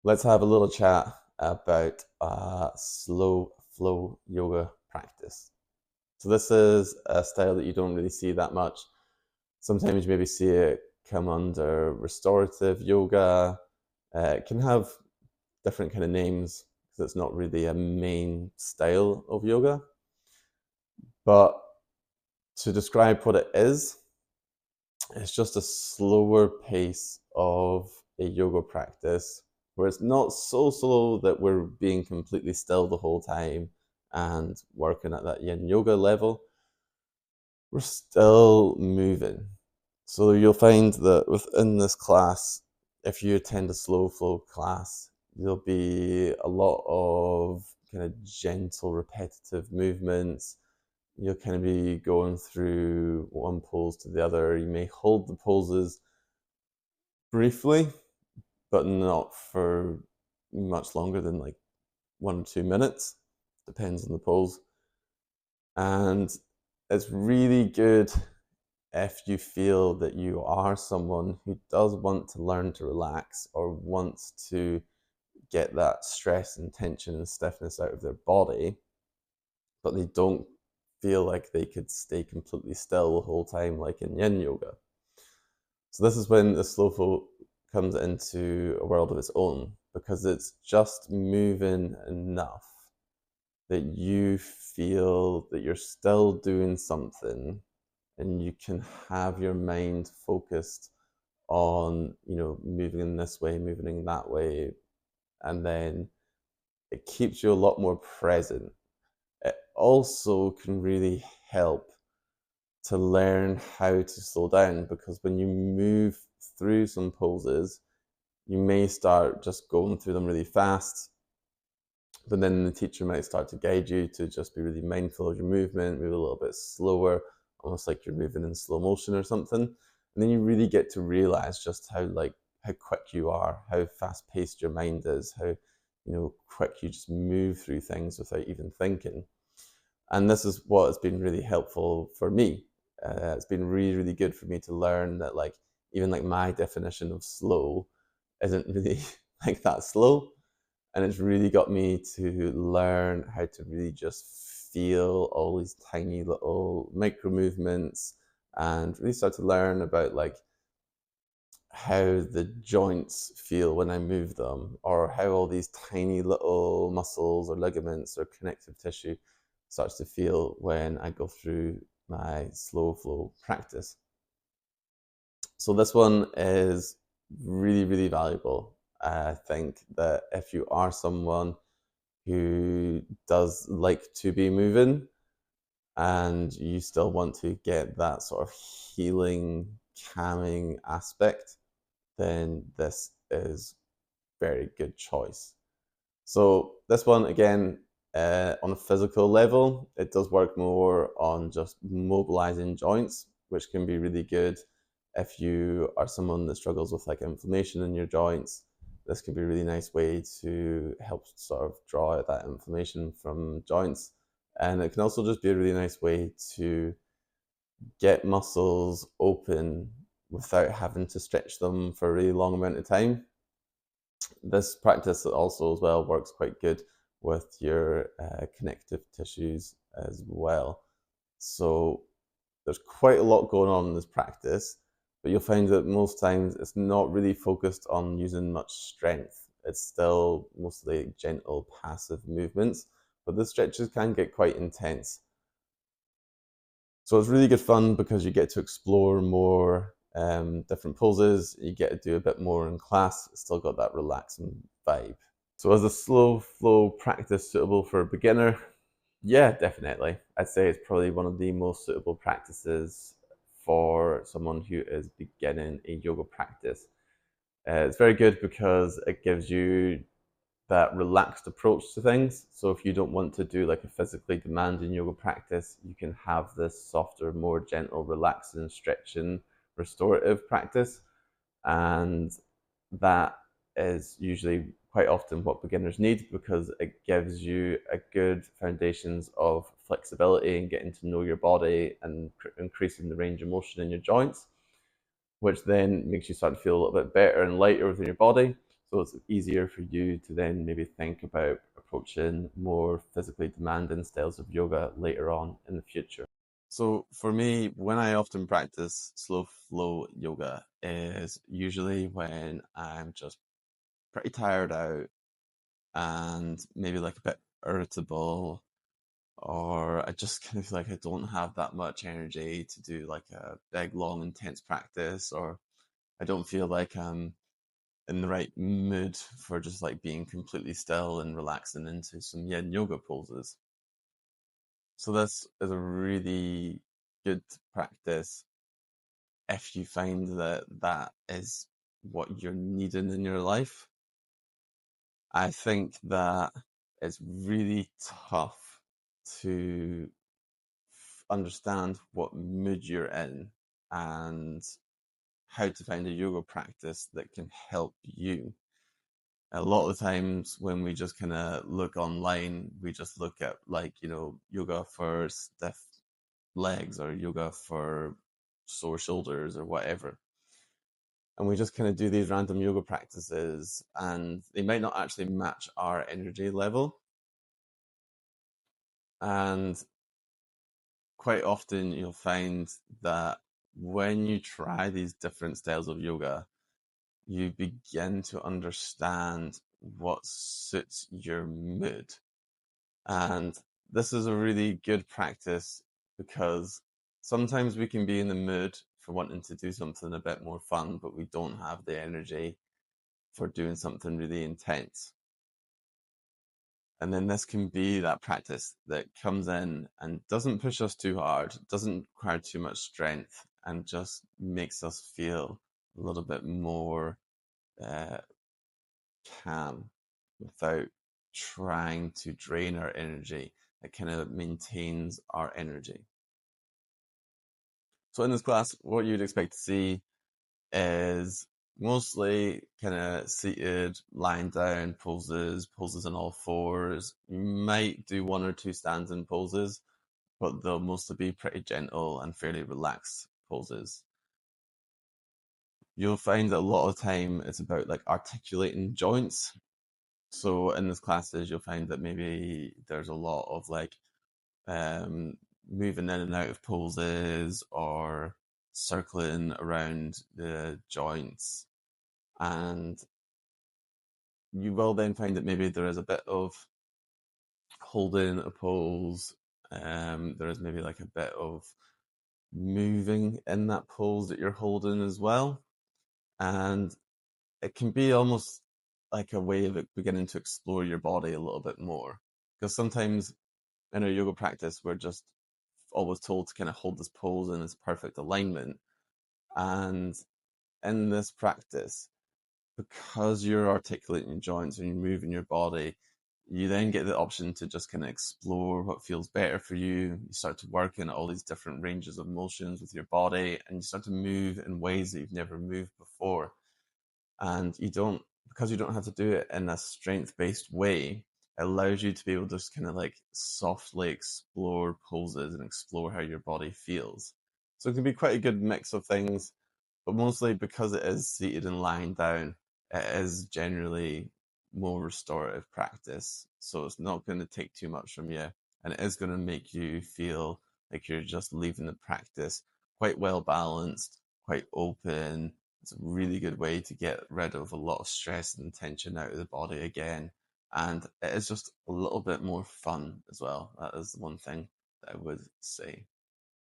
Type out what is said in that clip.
let's have a little chat about slow flow yoga practice. So this is a style that you don't really see that much. Sometimes you maybe see it come under restorative yoga. It can have different kind of names because it's not really a main style of yoga. But to describe what it is, it's just a slower pace of a yoga practice where it's not so slow that we're being completely still the whole time and working at that yin yoga level. We're still moving. So you'll find that within this class, if you attend a slow flow class, there'll be a lot of kind of gentle, repetitive movements. You'll kind of be going through one pose to the other. You may hold the poses briefly, but not for much longer than like 1 or 2 minutes. Depends on the pose. And it's really good if you feel that you are someone who does want to learn to relax or wants to get that stress and tension and stiffness out of their body, but they don't feel like they could stay completely still the whole time, like in yin yoga. So this is when the slow flow comes into a world of its own, because it's just moving enough that you feel that you're still doing something and you can have your mind focused on, moving in this way, moving in that way, and then it keeps you a lot more present. It also can really help to learn how to slow down, because when you move through some poses, you may start just going through them really fast, but then the teacher might start to guide you to just be really mindful of your movement, move a little bit slower, almost like you're moving in slow motion or something. And then you really get to realize just how quick you are, how fast paced your mind is, how quick you just move through things without even thinking. And this is what has been really helpful for me. It's been really, really good for me to learn that even my definition of slow isn't really like that slow. And it's really got me to learn how to really just feel all these tiny little micro movements and really start to learn about how the joints feel when I move them, or how all these tiny little muscles or ligaments or connective tissue starts to feel when I go through my slow flow practice. So this one is really, really valuable. I think that if you are someone who does like to be moving and you still want to get that sort of healing, calming aspect, then this is very good choice. So this one again, on a physical level, it does work more on just mobilizing joints, which can be really good if you are someone that struggles with inflammation in your joints. This can be a really nice way to help sort of draw out that inflammation from joints. And it can also just be a really nice way to get muscles open without having to stretch them for a really long amount of time. This practice also as well works quite good with your connective tissues as well. So there's quite a lot going on in this practice, but you'll find that most times it's not really focused on using much strength. It's still mostly gentle, passive movements, but the stretches can get quite intense. So it's really good fun because you get to explore more different poses. You get to do a bit more in class. It's still got that relaxing vibe. So is a slow flow practice suitable for a beginner? Yeah, definitely. I'd say it's probably one of the most suitable practices for someone who is beginning a yoga practice. It's very good because it gives you that relaxed approach to things. So if you don't want to do a physically demanding yoga practice, you can have this softer, more gentle, relaxing, stretching, restorative practice. And that is usually quite often what beginners need, because it gives you a good foundations of flexibility and getting to know your body and increasing the range of motion in your joints, which then makes you start to feel a little bit better and lighter within your body. So it's easier for you to then maybe think about approaching more physically demanding styles of yoga later on in the future. So for me, when I often practice slow flow yoga is usually when I'm just pretty tired out and maybe like a bit irritable, or I just kind of feel like I don't have that much energy to do like a big, long, intense practice, or I don't feel like I'm in the right mood for just like being completely still and relaxing into some yin yoga poses. So this is a really good practice if you find that that is what you're needing in your life. I think that it's really tough to understand what mood you're in and how to find a yoga practice that can help you. A lot of the times when we just kind of look online, we just look at like, yoga for stiff legs or yoga for sore shoulders or whatever. And we just kind of do these random yoga practices and they might not actually match our energy level. And quite often you'll find that when you try these different styles of yoga, you begin to understand what suits your mood. And this is a really good practice because sometimes we can be in the mood for wanting to do something a bit more fun, but we don't have the energy for doing something really intense. And then this can be that practice that comes in and doesn't push us too hard, doesn't require too much strength, and just makes us feel a little bit more uh, calm without trying to drain our energy. It kind of maintains our energy. So in this class, what you'd expect to see is mostly kind of seated, lying down poses on all fours. You might do one or two standing poses, but they'll mostly be pretty gentle and fairly relaxed poses. You'll find that a lot of the time it's about like articulating joints. So in this classes, you'll find that maybe there's a lot of like um, moving in and out of poses or circling around the joints. And you will then find that maybe there is a bit of holding a pose. There is maybe like a bit of moving in that pose that you're holding as well. And it can be almost like a way of beginning to explore your body a little bit more. Because sometimes in our yoga practice, we're just always told to kind of hold this pose in this perfect alignment. And in this practice, because you're articulating joints and you're moving your body, you then get the option to just kind of explore what feels better for you. You start to work in all these different ranges of motions with your body and you start to move in ways that you've never moved before. And because you don't have to do it in a strength based way, it allows you to be able to just kind of like softly explore poses and explore how your body feels. So it can be quite a good mix of things, but mostly because it is seated and lying down, it is generally more restorative practice. So it's not going to take too much from you, and it is going to make you feel like you're just leaving the practice quite well balanced, quite open. It's a really good way to get rid of a lot of stress and tension out of the body again. And it is just a little bit more fun as well. That is one thing that I would say.